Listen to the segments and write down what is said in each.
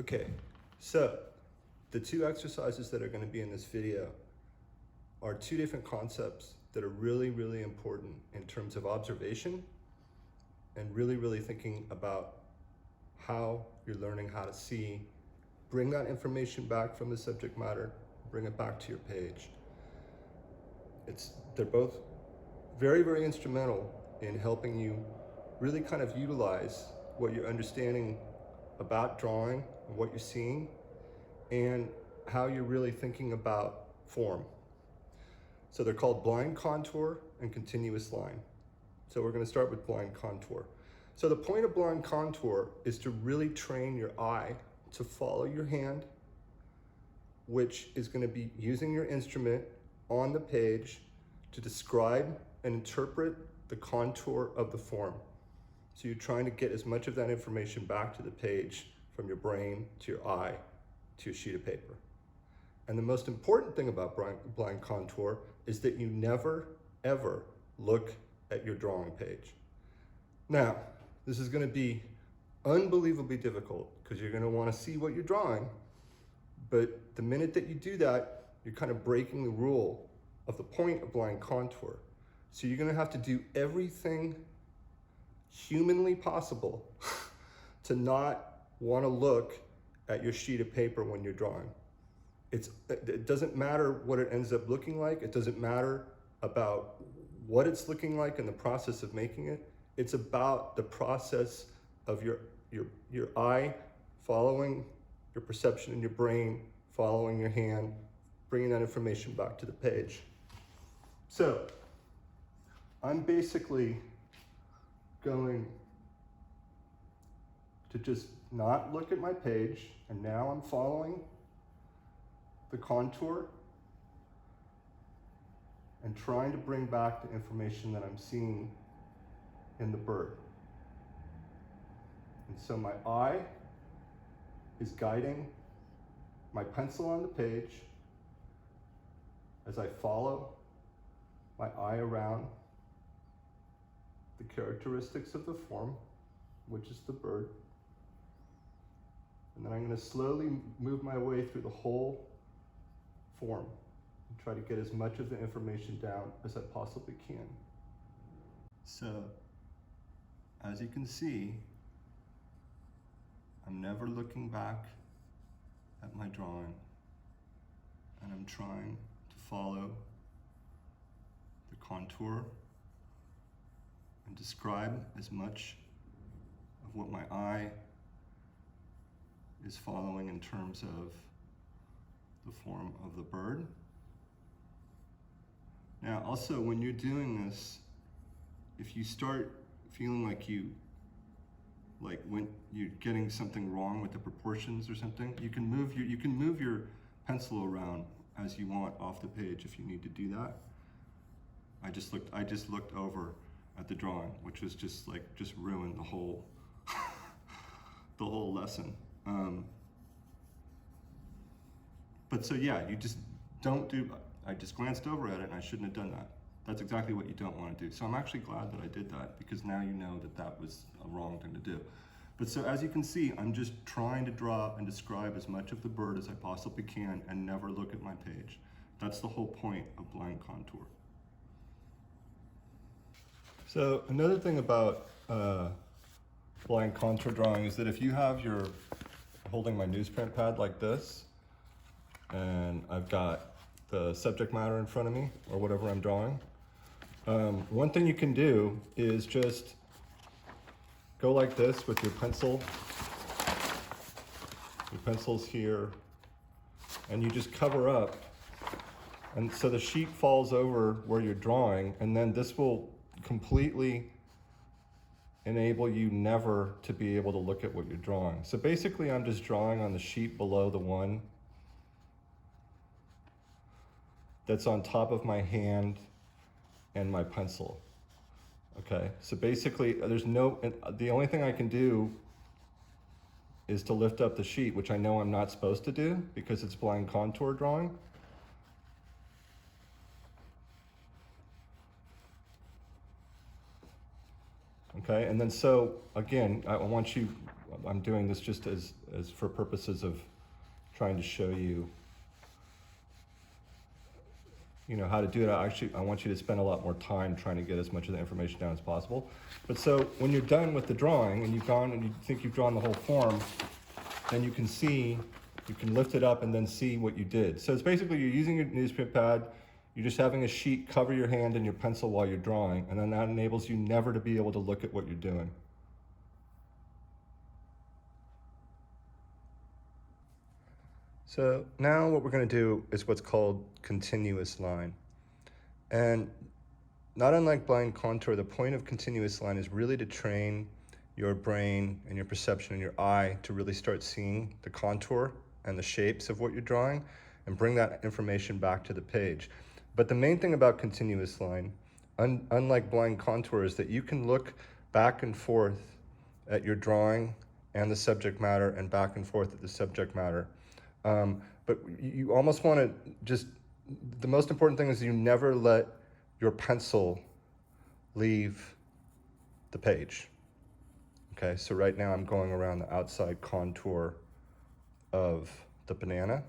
Okay, so the two exercises that are going to be in this video are two different concepts that are really, really important in terms of observation and really thinking about how you're learning how to see, bring that information back from the subject matter, bring it back to your page. They're both very instrumental in helping you really kind of utilize what you're understanding about drawing and what you're seeing and how you're really thinking about form. So they're called blind contour and continuous line. So we're going to start with blind contour. So the point of blind contour is to really train your eye to follow your hand, which is going to be using your instrument on the page to describe and interpret the contour of the form. So you're trying to get as much of that information back to the page from your brain to your eye to a sheet of paper. And the most important thing about blind contour is that you never, ever look at your drawing page. Now, this is going to be unbelievably difficult because you're going to want to see what you're drawing, but the minute that you do that, you're kind of breaking the rule of the point of blind contour. So you're going to have to do everything humanly possible to not want to look at your sheet of paper when you're drawing. It doesn't matter what it ends up looking like. It doesn't matter about what it's looking like in the process of making it. It's about the process of your eye following your perception in your brain, following your hand, bringing that information back to the page. So I'm basically going to just not look at my page, and now I'm following the contour and trying to bring back the information that I'm seeing in the bird. And so my eye is guiding my pencil on the page as I follow my eye around the characteristics of the form, which is the bird. And then I'm going to slowly move my way through the whole form and try to get as much of the information down as I possibly can. So, as you can see, I'm never looking back at my drawing, and I'm trying to follow the contour and describe as much of what my eye is following in terms of the form of the bird. Now, also, when you're doing this, if you start feeling like when you're getting something wrong with the proportions or something, you can move your pencil around as you want off the page if you need to do that. I just looked over at the drawing, which was just ruined the whole the whole lesson. But so yeah, you just don't do. I just glanced over at it, and I shouldn't have done that. That's exactly what you don't want to do. So I'm actually glad that I did that, because now you know that that was a wrong thing to do. But so as you can see, I'm just trying to draw and describe as much of the bird as I possibly can and never look at my page. That's the whole point of blind contour. So another thing about blind contour drawing is that if you have holding my newsprint pad like this, and I've got the subject matter in front of me, or whatever I'm drawing, one thing you can do is just go like this with your pencil. Your pencil's here, and you just cover up, and so the sheet falls over where you're drawing, and then this will completely enable you never to be able to look at what you're drawing. So basically, I'm just drawing on the sheet below the one that's on top of my hand and my pencil. Okay, so basically the only thing I can do is to lift up the sheet, which I know I'm not supposed to do because it's blind contour drawing. Okay, and then so again, I want you I'm doing this just as for purposes of trying to show you, how to do it. I want you to spend a lot more time trying to get as much of the information down as possible. But so when you're done with the drawing and you've gone and you think you've drawn the whole form, then you can lift it up and then see what you did. So it's basically you're using your newsprint pad, you're just having a sheet cover your hand and your pencil while you're drawing, and then that enables you never to be able to look at what you're doing. So now what we're going to do is what's called continuous line. And not unlike blind contour, the point of continuous line is really to train your brain and your perception and your eye to really start seeing the contour and the shapes of what you're drawing and bring that information back to the page. But the main thing about continuous line, unlike blind contour, is that you can look back and forth at your drawing and the subject matter and back and forth at the subject matter. But you almost want to the most important thing is you never let your pencil leave the page. Okay, so right now I'm going around the outside contour of the banana,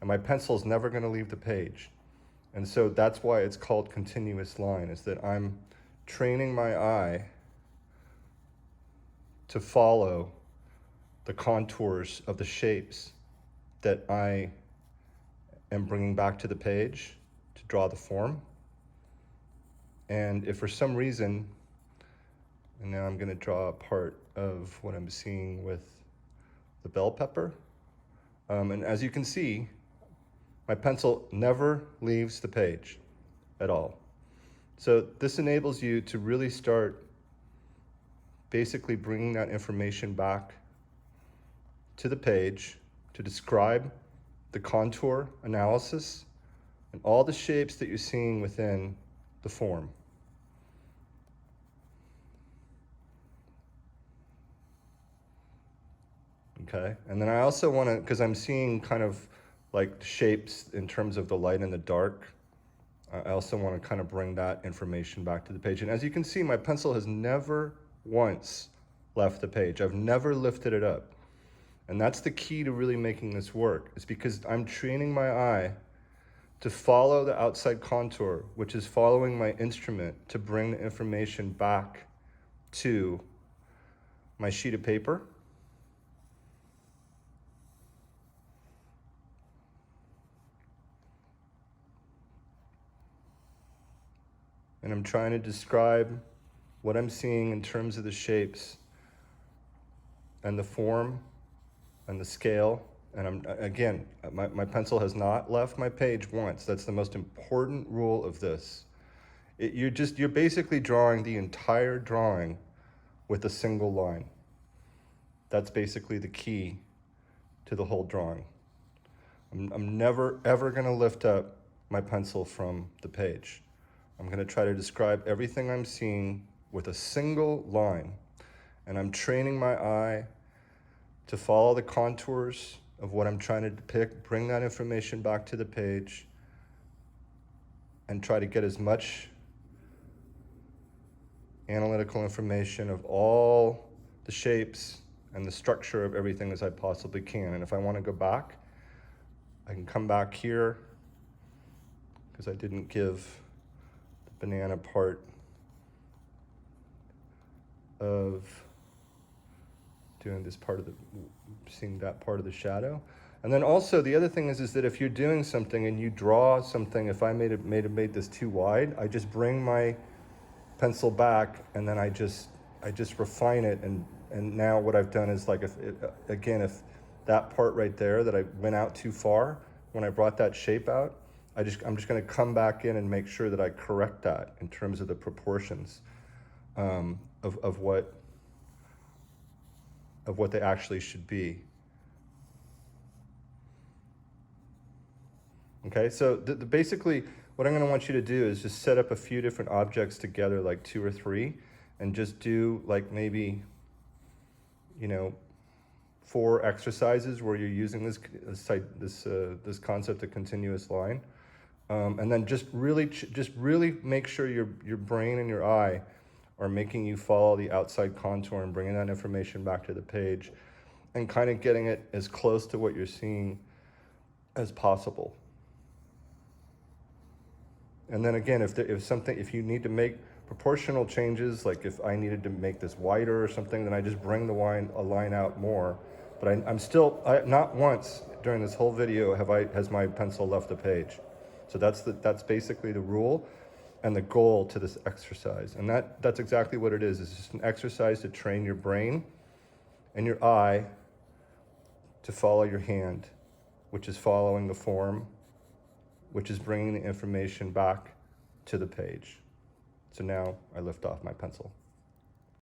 and my pencil is never going to leave the page. And so that's why it's called continuous line, is that I'm training my eye to follow the contours of the shapes that I am bringing back to the page to draw the form. And if for some reason, and now I'm going to draw a part of what I'm seeing with the bell pepper, and as you can see, my pencil never leaves the page at all. So this enables you to really start basically bringing that information back to the page to describe the contour analysis and all the shapes that you're seeing within the form. Okay, and then I also want to, because I'm seeing kind of like shapes in terms of the light and the dark, I also want to kind of bring that information back to the page. And as you can see, my pencil has never once left the page. I've never lifted it up. And that's the key to really making this work. It's because I'm training my eye to follow the outside contour, which is following my instrument to bring the information back to my sheet of paper. And I'm trying to describe what I'm seeing in terms of the shapes and the form and the scale. And my pencil has not left my page once. That's the most important rule of this. You're basically drawing the entire drawing with a single line. That's basically the key to the whole drawing. I'm never ever gonna lift up my pencil from the page. I'm gonna try to describe everything I'm seeing with a single line. And I'm training my eye to follow the contours of what I'm trying to depict, bring that information back to the page, and try to get as much analytical information of all the shapes and the structure of everything as I possibly can. And if I want to go back, I can come back here, because I didn't give the banana part of doing this part of seeing that part of the shadow. And then also the other thing is that if you're doing something and you draw something, if I made this too wide, I just bring my pencil back and then I just refine it. And now what I've done is, like, if that part right there that I went out too far, when I brought that shape out, I'm just going to come back in and make sure that I correct that in terms of the proportions of what they actually should be. Okay, so basically what I'm going to want you to do is just set up a few different objects together, like 2 or 3, and just do like maybe, 4 exercises where you're using this concept of continuous line, and then just really make sure your brain and your eye or making you follow the outside contour and bringing that information back to the page and kind of getting it as close to what you're seeing as possible. And then again, if you need to make proportional changes, like if I needed to make this wider or something, then I just bring a line out more. But I'm still, not once during this whole video has my pencil left the page. So that's basically the rule and the goal to this exercise. And that's exactly what it is. It's just an exercise to train your brain and your eye to follow your hand, which is following the form, which is bringing the information back to the page. So now I lift off my pencil.